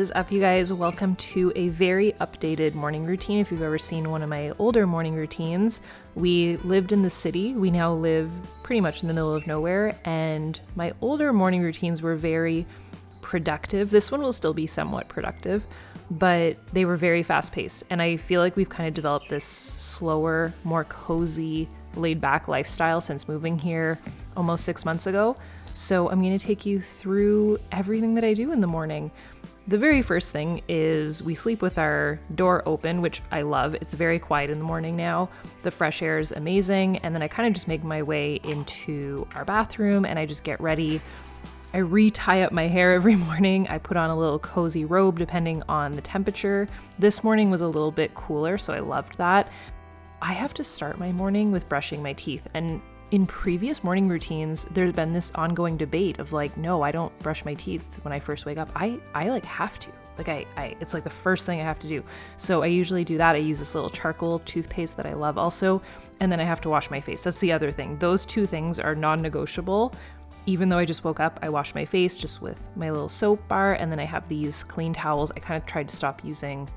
is up, you guys? Welcome to a very updated morning routine. If you've ever seen one of my older morning routines, we lived in the city. We now live pretty much in the middle of nowhere, and my older morning routines were very productive. This one will still be somewhat productive, but they were very fast-paced, and I feel like we've kind of developed this slower, more cozy, laid-back lifestyle since moving here almost 6 months ago. So I'm going to take you through everything that I do in the morning. The very first thing is we sleep with our door open, which I love. It's very quiet in the morning now. The fresh air is amazing. And then I kind of just make my way into our bathroom and I just get ready. I re-tie up my hair every morning. I put on a little cozy robe depending on the temperature. This morning was a little bit cooler, so I loved that. I have to start my morning with brushing my teeth, and in previous morning routines, there's been this ongoing debate of like, no, I don't brush my teeth when I first wake up. I like have to. Like it's like the first thing I have to do. So I usually do that. I use this little charcoal toothpaste that I love also. And then I have to wash my face. That's the other thing. Those two things are non-negotiable. Even though I just woke up, I wash my face just with my little soap bar. And then I have these clean towels. I kind of tried to stop using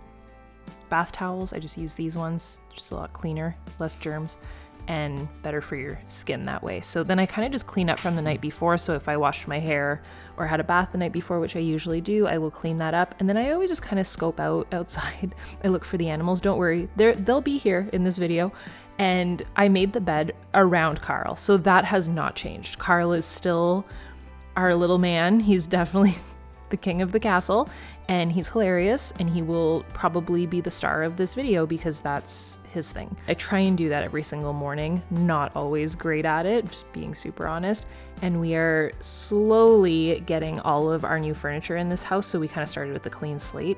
bath towels. I just use these ones, just a lot cleaner, less germs, and better for your skin that way. So then I kind of just clean up from the night before. So if I washed my hair or had a bath the night before, which I usually do, I will clean that up. And then I always just kind of scope outside. I look for the animals. Don't worry, they'll be here in this video. And I made the bed around Carl. So that has not changed. Carl is still our little man. He's definitely the king of the castle, and he's hilarious, and he will probably be the star of this video because that's his thing. I try and do that every single morning, not always great at it, just being super honest. And we are slowly getting all of our new furniture in this house, so we kind of started with a clean slate.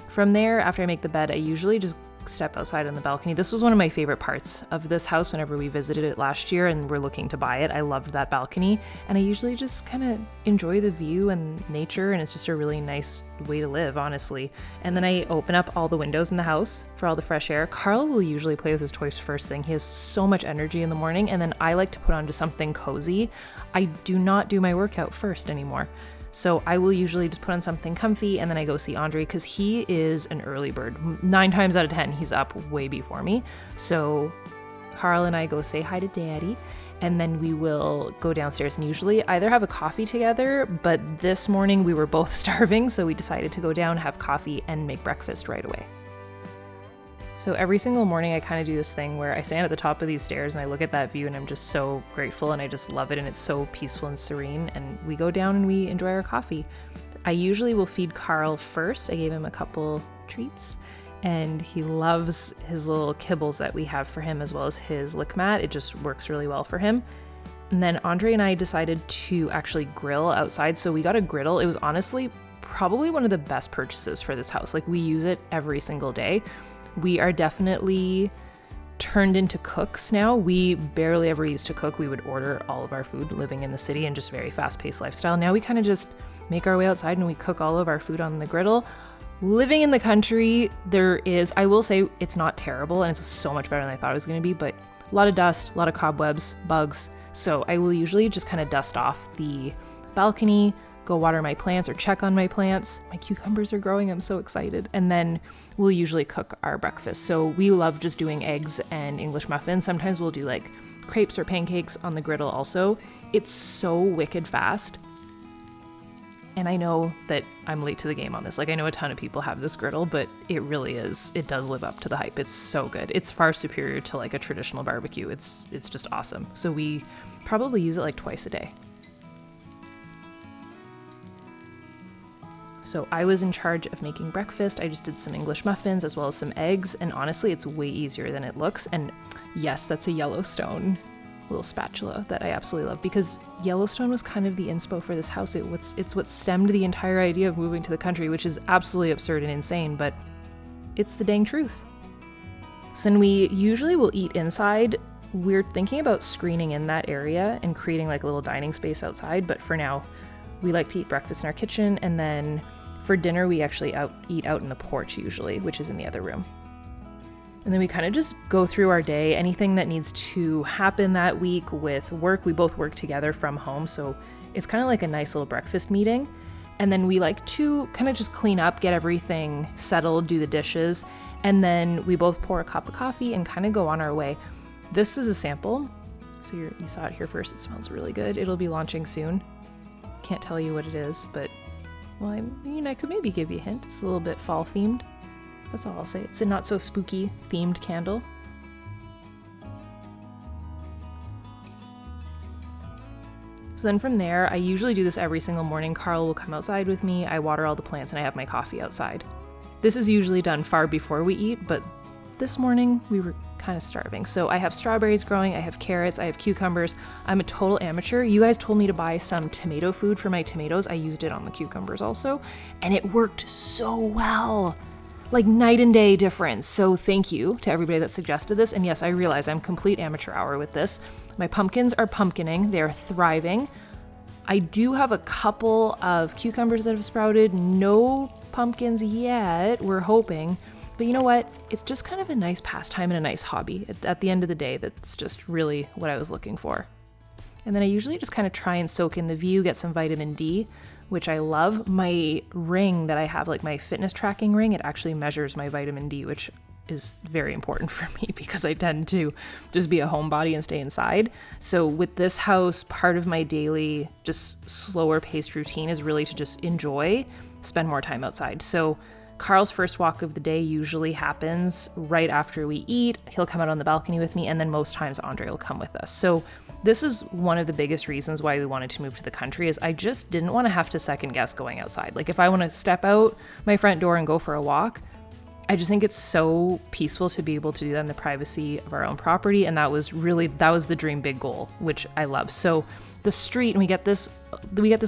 From there, after I make the bed, I usually just step outside on the balcony. This was one of my favorite parts of this house whenever we visited it last year and we're looking to buy it. I loved that balcony, and I usually just kind of enjoy the view and nature, and it's just a really nice way to live, honestly. And then I open up all the windows in the house for all the fresh air. Carl will usually play with his toys first thing. He has so much energy in the morning, and then I like to put on just something cozy. I do not do my workout first anymore. So I will usually just put on something comfy and then I go see Andre because he is an early bird. 9 times out of 10, he's up way before me. So Carl and I go say hi to Daddy, and then we will go downstairs and usually either have a coffee together, but this morning we were both starving, so we decided to go down, have coffee, and make breakfast right away. So every single morning I kind of do this thing where I stand at the top of these stairs and I look at that view and I'm just so grateful and I just love it, and it's so peaceful and serene, and we go down and we enjoy our coffee. I usually will feed Carl first. I gave him a couple treats and he loves his little kibbles that we have for him as well as his lick mat. It just works really well for him. And then Andre and I decided to actually grill outside. So we got a griddle. It was honestly probably one of the best purchases for this house. Like, we use it every single day. We are definitely turned into cooks now. We barely ever used to cook. We would order all of our food living in the city and just very fast-paced lifestyle. Now we kind of just make our way outside and we cook all of our food on the griddle. Living in the country, I will say it's not terrible and it's so much better than I thought it was going to be, but a lot of dust, a lot of cobwebs, bugs. So I will usually just kind of dust off the balcony, go water my plants or check on my plants. My cucumbers are growing. I'm so excited. And then we'll usually cook our breakfast. So we love just doing eggs and English muffins. Sometimes we'll do like crepes or pancakes on the griddle also. It's so wicked fast. And I know that I'm late to the game on this. Like, I know a ton of people have this griddle, but it really is. It does live up to the hype. It's so good. It's far superior to like a traditional barbecue. It's just awesome. So we probably use it like twice a day. So I was in charge of making breakfast. I just did some English muffins as well as some eggs. And honestly, it's way easier than it looks. And yes, that's a Yellowstone little spatula that I absolutely love, because Yellowstone was kind of the inspo for this house. It's what stemmed the entire idea of moving to the country, which is absolutely absurd and insane, but it's the dang truth. So then we usually will eat inside. We're thinking about screening in that area and creating like a little dining space outside, but for now, we like to eat breakfast in our kitchen, and then for dinner, we actually eat out in the porch usually, which is in the other room. And then we kind of just go through our day, anything that needs to happen that week with work. We both work together from home, so it's kind of like a nice little breakfast meeting. And then we like to kind of just clean up, get everything settled, do the dishes. And then we both pour a cup of coffee and kind of go on our way. This is a sample. So you saw it here first. It smells really good. It'll be launching soon. Can't tell you what it is, but well, I could maybe give you a hint. It's a little bit fall themed. That's all I'll say. It's a not so spooky themed candle. So then from there, I usually do this every single morning. Carl will come outside with me. I water all the plants and I have my coffee outside. This is usually done far before we eat, but this morning we were kind of starving. So I have strawberries growing, I have carrots, I have cucumbers. I'm a total amateur. You guys told me to buy some tomato food for my tomatoes. I used it on the cucumbers also, and it worked so well. Like night and day difference. So thank you to everybody that suggested this. And yes, I realize I'm complete amateur hour with this. My pumpkins are pumpkining. They're thriving. I do have a couple of cucumbers that have sprouted. No pumpkins yet. We're hoping. But you know what? It's just kind of a nice pastime and a nice hobby. At the end of the day, that's just really what I was looking for. And then I usually just kind of try and soak in the view, get some vitamin D, which I love. My ring that I have, like my fitness tracking ring, it actually measures my vitamin D, which is very important for me because I tend to just be a homebody and stay inside. So with this house, part of my daily, just slower paced routine is really to just enjoy, spend more time outside. So Carl's first walk of the day usually happens right after we eat. He'll come out on the balcony with me, and then most times Andre will come with us. So this is one of the biggest reasons why we wanted to move to the country, is I just didn't want to have to second guess going outside. Like if I want to step out my front door and go for a walk, I just think it's so peaceful to be able to do that in the privacy of our own property. And that was the dream big goal, which I love. So the street, and we get this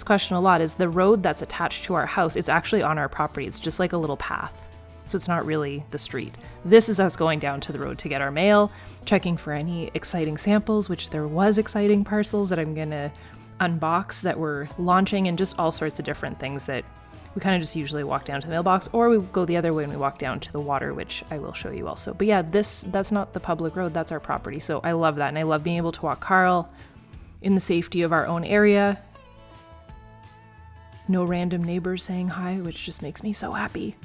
question a lot, is the road that's attached to our house. It's actually on our property. It's just like a little path. So it's not really the street. This is us going down to the road to get our mail, checking for any exciting samples, which there was exciting parcels that I'm gonna unbox that we're launching, and just all sorts of different things that we kind of just usually walk down to the mailbox, or we go the other way and we walk down to the water, which I will show you also. But yeah, that's not the public road, that's our property. So I love that. And I love being able to walk Carl in the safety of our own area. No random neighbors saying hi, which just makes me so happy.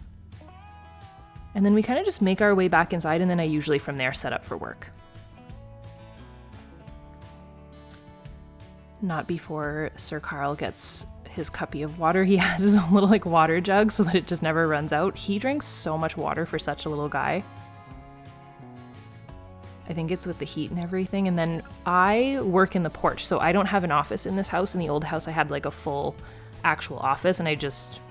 And then we kind of just make our way back inside, and then I usually from there set up for work. Not before Sir Carl gets his cuppy of water. He has his own little like water jug so that it just never runs out. He drinks so much water for such a little guy. I think it's with the heat and everything. And then I work in the porch, so I don't have an office in this house. In the old house, I had like a full actual office, and I just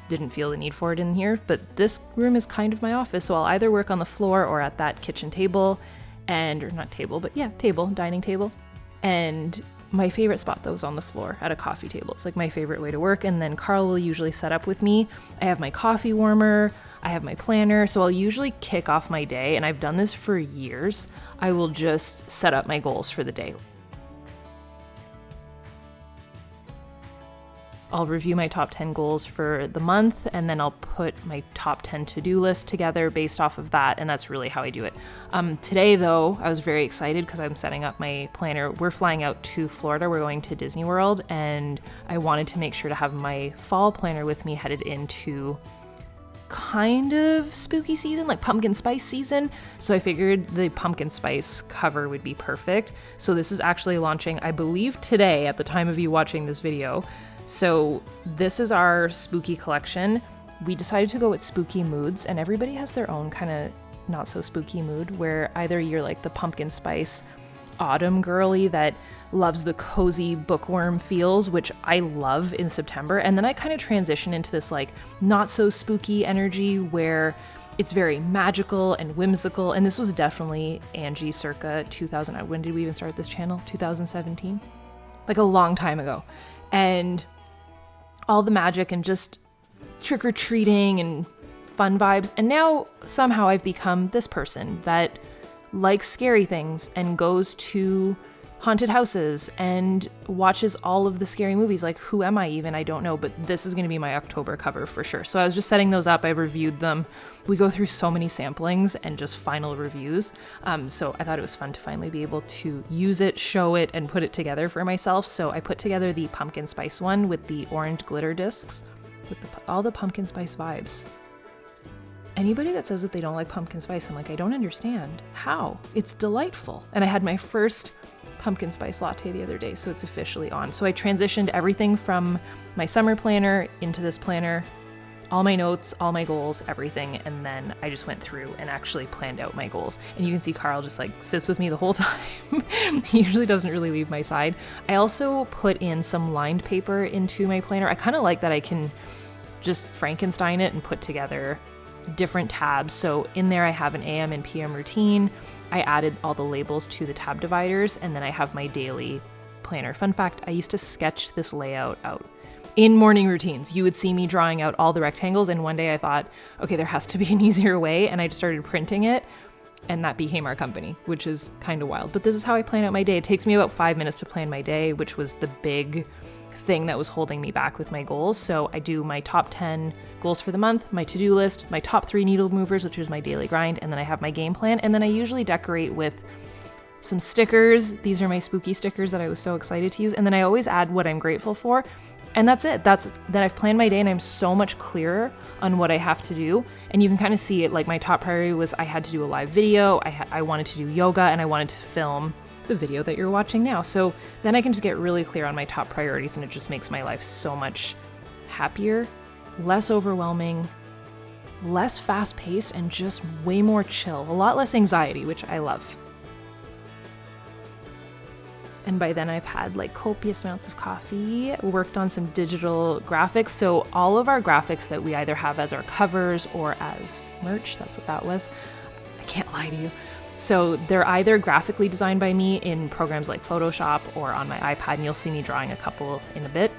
didn't feel the need for it in here. But this room is kind of my office, so I'll either work on the floor or at that kitchen table, dining table. And my favorite spot though is on the floor at a coffee table. It's like my favorite way to work. And then Carl will usually set up with me. I have my coffee warmer, I have my planner, so I'll usually kick off my day, and I've done this for years. I will just set up my goals for the day. I'll review my top 10 goals for the month, and then I'll put my top 10 to-do list together based off of that, and that's really how I do it. Today, though, I was very excited because I'm setting up my planner. We're flying out to Florida. We're going to Disney World, and I wanted to make sure to have my fall planner with me headed into kind of spooky season, like pumpkin spice season. So I figured the pumpkin spice cover would be perfect. So this is actually launching, I believe, today at the time of you watching this video. So this is our spooky collection. We decided to go with spooky moods, and everybody has their own kind of not so spooky mood, where either you're like the pumpkin spice autumn girly that loves the cozy bookworm feels, which I love in September. And then I kind of transition into this like not so spooky energy where it's very magical and whimsical. And this was definitely Angie circa 2000. When did we even start this channel? 2017? Like a long time ago. And all the magic and just trick-or-treating and fun vibes. And now somehow I've become this person that likes scary things and goes to haunted houses and watches all of the scary movies. Like, who am I even? I don't know, but this is going to be my October cover for sure. So I was just setting those up. I reviewed them. We go through so many samplings and just final reviews. So I thought it was fun to finally be able to use it, show it, and put it together for myself. So I put together the pumpkin spice one with the orange glitter discs. with all the pumpkin spice vibes. Anybody that says that they don't like pumpkin spice, I'm like, I don't understand. How? It's delightful. And I had my first pumpkin spice latte the other day, so it's officially on. So I transitioned everything from my summer planner into this planner, all my notes, all my goals, everything. And then I just went through and actually planned out my goals. And you can see Carl just like sits with me the whole time. He usually doesn't really leave my side. I also put in some lined paper into my planner. I kind of like that I can just Frankenstein it and put together different tabs. So in there I have an AM and PM routine. I added all the labels to the tab dividers, and then I have my daily planner. Fun fact, I used to sketch this layout out in morning routines. You would see me drawing out all the rectangles, and one day I thought, okay, there has to be an easier way, and I just started printing it, and that became our company, which is kind of wild. But this is how I plan out my day. It takes me about 5 minutes to plan my day, which was the big thing that was holding me back with my goals. So I do my top 10 goals for the month, my to-do list, my top 3 needle movers, which is my daily grind, and then I have my game plan. And then I usually decorate with some stickers. These are my spooky stickers that I was so excited to use. And then I always add what I'm grateful for. And that's it. Then I've planned my day, and I'm so much clearer on what I have to do. And you can kind of see it. Like my top priority was I had to do a live video. I wanted to do yoga, and I wanted to film the video that you're watching now. So then I can just get really clear on my top priorities, and it just makes my life so much happier, less overwhelming, less fast paced, and just way more chill. A lot less anxiety, which I love. And by then I've had like copious amounts of coffee, worked on some digital graphics. So all of our graphics that we either have as our covers or as merch, that's what that was. I can't lie to you. So they're either graphically designed by me in programs like Photoshop or on my iPad, and you'll see me drawing a couple in a bit.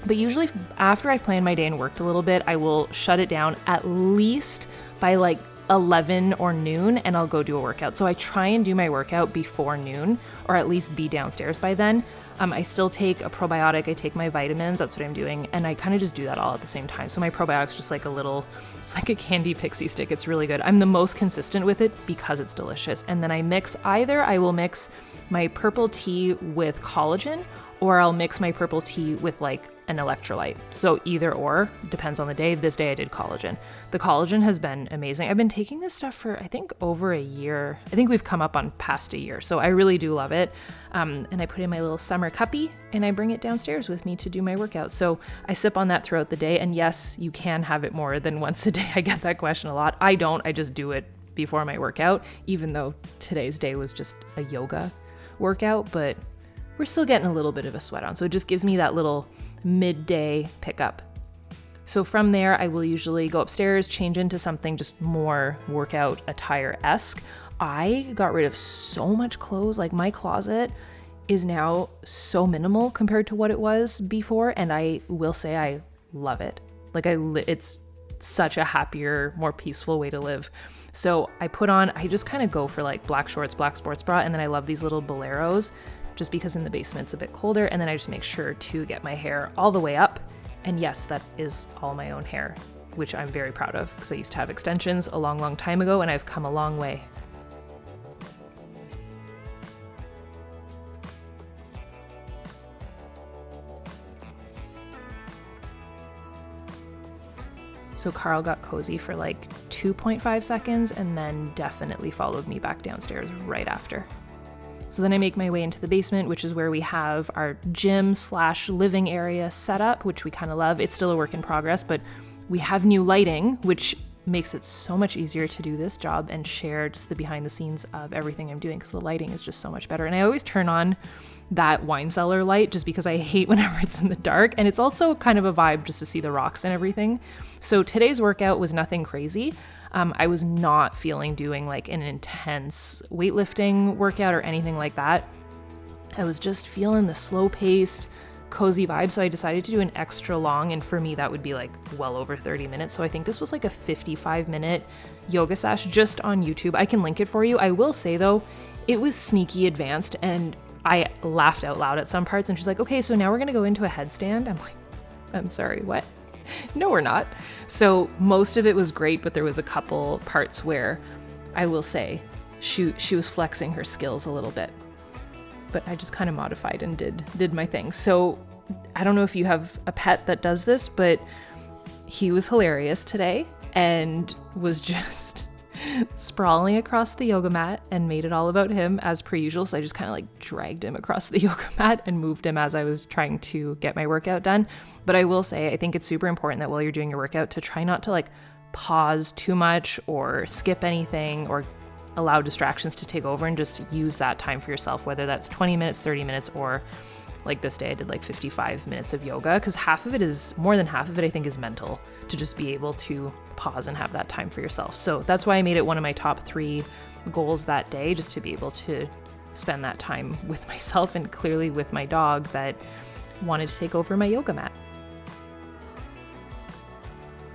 But usually after I've planned my day and worked a little bit, I will shut it down at least by like 11 or noon, and I'll go do a workout. So I try and do my workout before noon, or at least be downstairs by then. I still take a probiotic, I take my vitamins, that's what I'm doing, and I kind of just do that all at the same time. So my probiotic's just like it's like a candy pixie stick. It's really good. I'm the most consistent with it because it's delicious. And then I will mix my purple tea with collagen, or I'll mix my purple tea with like an electrolyte. So either or, depends on the day. This day I did collagen. The collagen has been amazing. I've been taking this stuff for I think over a year. I think we've come up on past a year. So I really do love it. And I put in my little summer cuppy, and I bring it downstairs with me to do my workout. So I sip on that throughout the day. And yes, you can have it more than once a day. I get that question a lot. I don't. I just do it before my workout, even though today's day was just a yoga workout, but we're still getting a little bit of a sweat on. So it just gives me that little midday pickup. So from there, I will usually go upstairs, change into something just more workout attire-esque. I got rid of so much clothes. Like my closet is now so minimal compared to what it was before. And I will say I love it. Like it's such a happier, more peaceful way to live. So I just kind of go for like black shorts, black sports bra. And then I love these little boleros, just because in the basement it's a bit colder. And then I just make sure to get my hair all the way up. And yes, that is all my own hair, which I'm very proud of because I used to have extensions a long, long time ago, and I've come a long way. So Carl got cozy for like 2.5 seconds and then definitely followed me back downstairs right after. So then I make my way into the basement, which is where we have our gym/living area set up, which we kind of love. It's still a work in progress, but we have new lighting, which makes it so much easier to do this job and share just the behind the scenes of everything I'm doing, because the lighting is just so much better. And I always turn on that wine cellar light just because I hate whenever it's in the dark. And it's also kind of a vibe just to see the rocks and everything. So today's workout was nothing crazy. I was not feeling doing like an intense weightlifting workout or anything like that. I was just feeling the slow-paced, cozy vibe. So I decided to do an extra long, and for me that would be like well over 30 minutes. So I think this was like a 55-minute yoga sesh just on YouTube. I can link it for you. I will say though, it was sneaky advanced, and I laughed out loud at some parts, and she's like, okay, so now we're gonna go into a headstand. I'm like, I'm sorry, what? No, we're not. So most of it was great, but there was a couple parts where I will say she was flexing her skills a little bit, but I just kind of modified and did my thing. So I don't know if you have a pet that does this, but he was hilarious today and was just sprawling across the yoga mat and made it all about him as per usual. So I just kind of like dragged him across the yoga mat and moved him as I was trying to get my workout done. But I will say, I think it's super important that while you're doing your workout to try not to like pause too much or skip anything or allow distractions to take over, and just use that time for yourself, whether that's 20 minutes, 30 minutes, or like this day I did like 55 minutes of yoga, because more than half of it I think is mental, to just be able to pause and have that time for yourself. So that's why I made it one of my top 3 goals that day, just to be able to spend that time with myself and clearly with my dog that wanted to take over my yoga mat.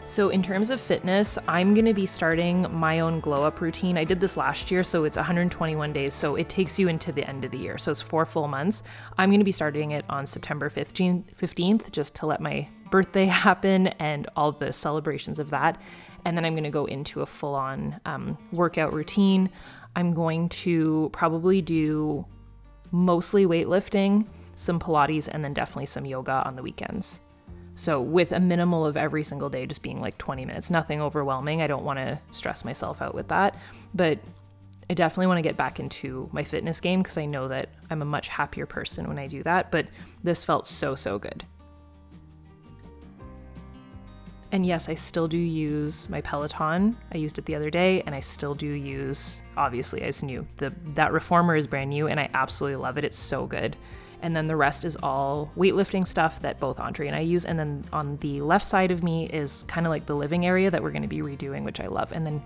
So in terms of fitness, I'm going to be starting my own glow up routine. I did this last year, so it's 121 days. So it takes you into the end of the year. So it's 4 full months. I'm going to be starting it on September 15th, just to let my birthday happen and all the celebrations of that. And then I'm going to go into a full on workout routine. I'm going to probably do mostly weightlifting, some Pilates, and then definitely some yoga on the weekends. So with a minimal of every single day just being like 20 minutes, nothing overwhelming. I don't want to stress myself out with that, but I definitely want to get back into my fitness game, because I know that I'm a much happier person when I do that, but this felt so good. And yes, I still do use my Peloton. I used it the other day, and I still do use, obviously it's new, that reformer is brand new and I absolutely love it. It's so good. And then the rest is all weightlifting stuff that both Andre and I use. And then on the left side of me is kind of like the living area that we're going to be redoing, which I love. And then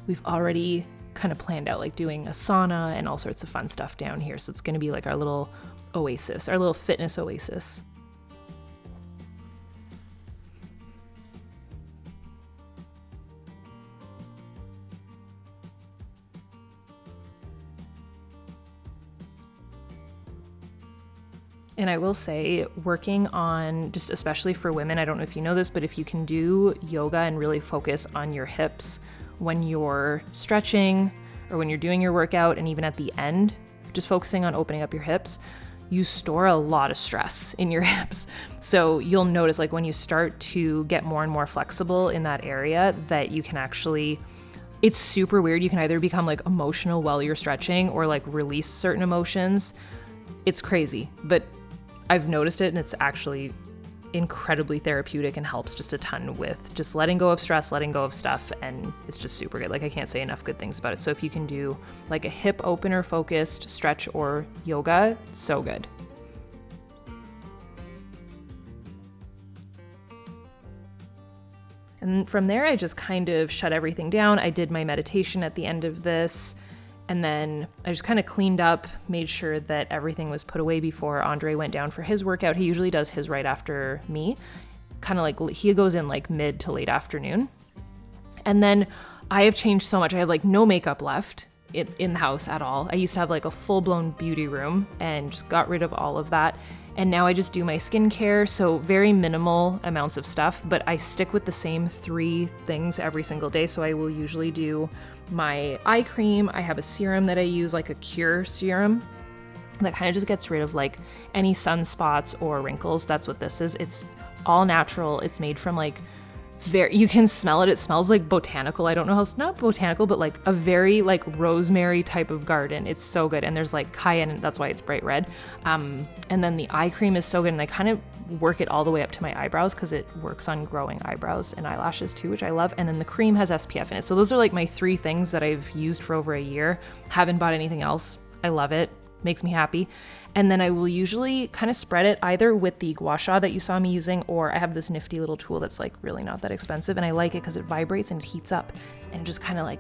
we've already kind of planned out like doing a sauna and all sorts of fun stuff down here. So it's going to be like our little oasis, our little fitness oasis. And I will say, working on, just especially for women, I don't know if you know this, but if you can do yoga and really focus on your hips when you're stretching or when you're doing your workout, and even at the end, just focusing on opening up your hips, you store a lot of stress in your hips. So you'll notice, like, when you start to get more and more flexible in that area, that you can actually, it's super weird. You can either become like emotional while you're stretching or like release certain emotions. It's crazy, but I've noticed it, and it's actually incredibly therapeutic and helps just a ton with just letting go of stress, letting go of stuff, and it's just super good. Like, I can't say enough good things about it. So if you can do like a hip opener focused stretch or yoga, so good. And from there, I just kind of shut everything down. I did my meditation at the end of this. And then I just kind of cleaned up, made sure that everything was put away before Andre went down for his workout. He usually does his right after me, kind of like he goes in like mid to late afternoon. And then I have changed so much. I have like no makeup left in the house at all. I used to have like a full-blown beauty room and just got rid of all of that. And now I just do my skincare, so very minimal amounts of stuff, but I stick with the same 3 things every single day. So I will usually do my eye cream. I have a serum that I use, like a Cure serum, that kind of just gets rid of like any sunspots or wrinkles. That's what this is. It's all natural. It's made from like you can smell it. It smells like botanical. I don't know how it's not botanical, but like a very like rosemary type of garden. It's so good. And there's like cayenne, and that's why it's bright red. And then the eye cream is so good. And I kind of work it all the way up to my eyebrows, because it works on growing eyebrows and eyelashes too, which I love. And then the cream has SPF in it. So those are like my 3 things that I've used for over a year. Haven't bought anything else. I love it. Makes me happy. And then I will usually kind of spread it either with the gua sha that you saw me using, or I have this nifty little tool that's like really not that expensive, and I like it because it vibrates and it heats up and it just kind of like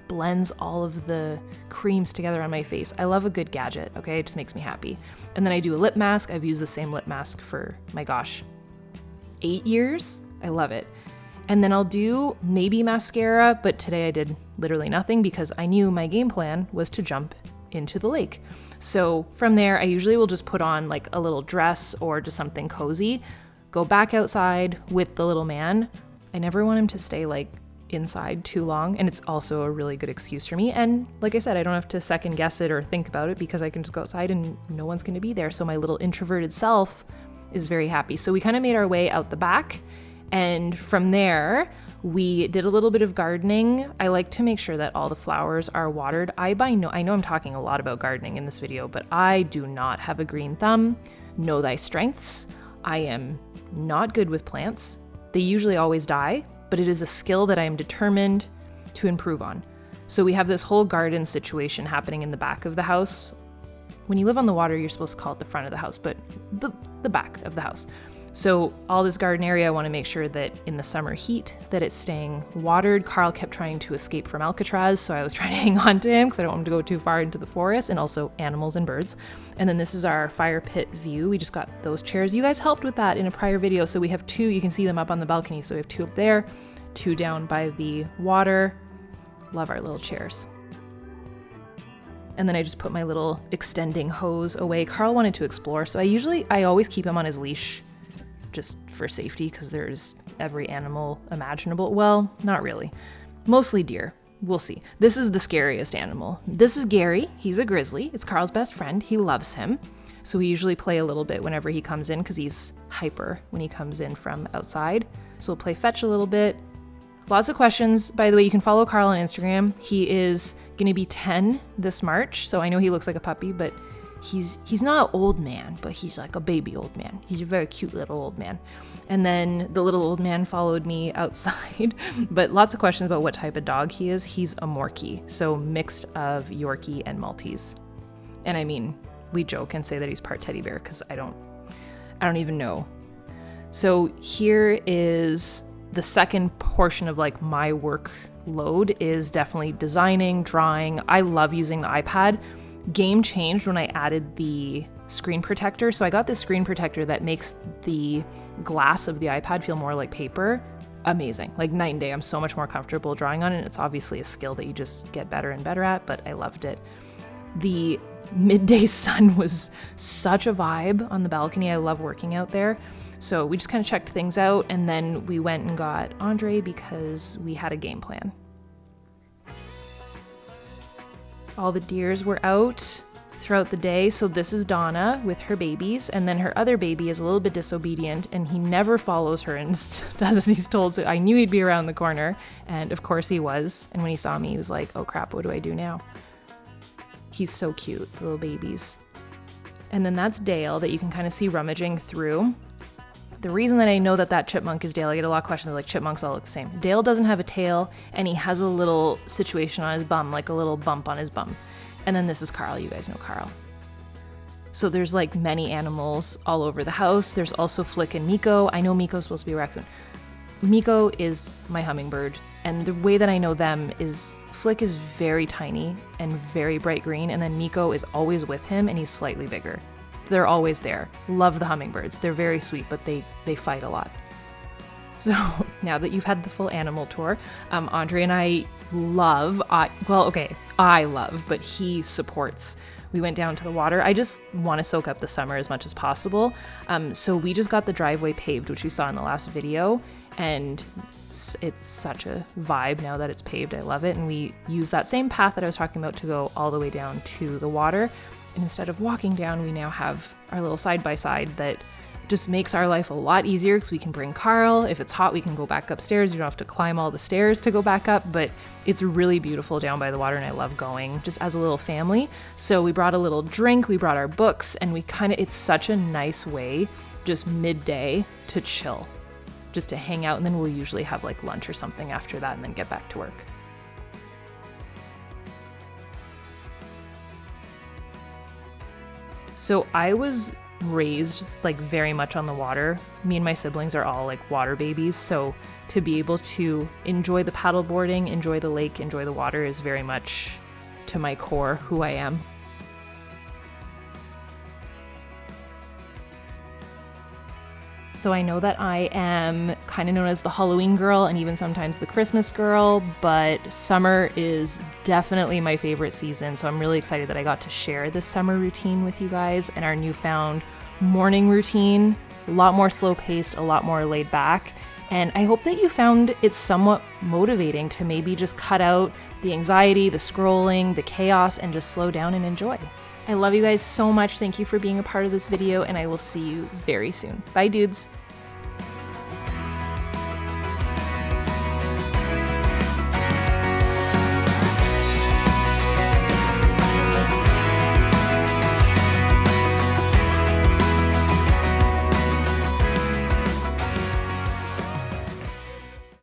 blends all of the creams together on my face. I love a good gadget, okay? It just makes me happy. And then I do a lip mask. I've used the same lip mask for, my gosh, 8 years. I love it. And then I'll do maybe mascara, but today I did literally nothing because I knew my game plan was to jump into the lake. So from there, I usually will just put on like a little dress or just something cozy, go back outside with the little man. I never want him to stay like inside too long, and it's also a really good excuse for me. And like I said, I don't have to second guess it or think about it, because I can just go outside and no one's going to be there. So my little introverted self is very happy. So we kind of made our way out the back, And from there, we did a little bit of gardening. I like to make sure that all the flowers are watered. I know I'm talking a lot about gardening in this video, but I do not have a green thumb. Know thy strengths. I am not good with plants. They usually always die, but it is a skill that I am determined to improve on. So we have this whole garden situation happening in the back of the house. When you live on the water, you're supposed to call it the front of the house, but the back of the house. So all this garden area, I want to make sure that in the summer heat that it's staying watered. Carl kept trying to escape from Alcatraz, so I was trying to hang on to him because I don't want him to go too far into the forest, and also animals and birds. And then this is our fire pit view. We just got those chairs. You guys helped with that in a prior video, so we have two. You can see them up on the balcony. So we have two up there, two down by the water. Love our little chairs. And then I just put my little extending hose away. Carl wanted to explore, so I always keep him on his leash just for safety because there's every animal imaginable. Well, not really. Mostly deer. We'll see. This is the scariest animal. This is Gary. He's a grizzly. It's Carl's best friend. He loves him. So we usually play a little bit whenever he comes in because he's hyper when he comes in from outside. So we'll play fetch a little bit. Lots of questions. By the way, you can follow Carl on Instagram. He is going to be 10 this March. So I know he looks like a puppy, but he's not an old man, but he's like a baby old man. He's a very cute little old man. And then the little old man followed me outside, but lots of questions about what type of dog he is. He's a Morkie, so mixed of Yorkie and Maltese. And I mean, we joke and say that he's part teddy bear because I don't even know. So here is the second portion of like my workload is definitely designing, drawing. I love using the iPad. Game changed when I added the screen protector. So I got this screen protector that makes the glass of the iPad feel more like paper. Amazing. Like night and day. I'm so much more comfortable drawing on it. It's obviously a skill that you just get better and better at, but I loved it. The midday sun was such a vibe on the balcony. I love working out there. So we just kind of checked things out, and then we went and got Andre because we had a game plan. All the deers were out throughout the day. So this is Donna with her babies, and then her other baby is a little bit disobedient, and he never follows her and does as he's told. So I knew he'd be around the corner, and of course he was. And when he saw me, he was like, oh crap, what do I do now? He's so cute, the little babies. And then that's Dale that you can kind of see rummaging through. The reason that I know that chipmunk is Dale, I get a lot of questions like chipmunks all look the same. Dale doesn't have a tail, and he has a little situation on his bum, like a little bump on his bum. And then this is Carl. You guys know Carl. So there's like many animals all over the house. There's also Flick and Miko. I know Miko's supposed to be a raccoon. Miko is my hummingbird, and the way that I know them is Flick is very tiny and very bright green, and then Miko is always with him, and he's slightly bigger. They're always there. Love the hummingbirds. They're very sweet, but they fight a lot. So now that you've had the full animal tour, Andre and I love, I love, but he supports. We went down to the water. I just want to soak up the summer as much as possible. So we just got the driveway paved, which you saw in the last video, and it's such a vibe now that it's paved. I love it. And we use that same path that I was talking about to go all the way down to the water. And instead of walking down, we now have our little side-by-side that just makes our life a lot easier because we can bring Carl. If it's hot, we can go back upstairs. You don't have to climb all the stairs to go back up, but it's really beautiful down by the water, and I love going just as a little family. So we brought a little drink, we brought our books, and it's such a nice way just midday to chill, just to hang out, and then we'll usually have like lunch or something after that and then get back to work. So I was raised like very much on the water. Me and my siblings are all like water babies. So to be able to enjoy the paddle boarding, enjoy the lake, enjoy the water is very much to my core who I am. So I know that I am kind of known as the Halloween girl and even sometimes the Christmas girl, but summer is definitely my favorite season. So I'm really excited that I got to share this summer routine with you guys and our newfound morning routine. A lot more slow paced, a lot more laid back. And I hope that you found it somewhat motivating to maybe just cut out the anxiety, the scrolling, the chaos, and just slow down and enjoy. I love you guys so much. Thank you for being a part of this video, and I will see you very soon. Bye, dudes.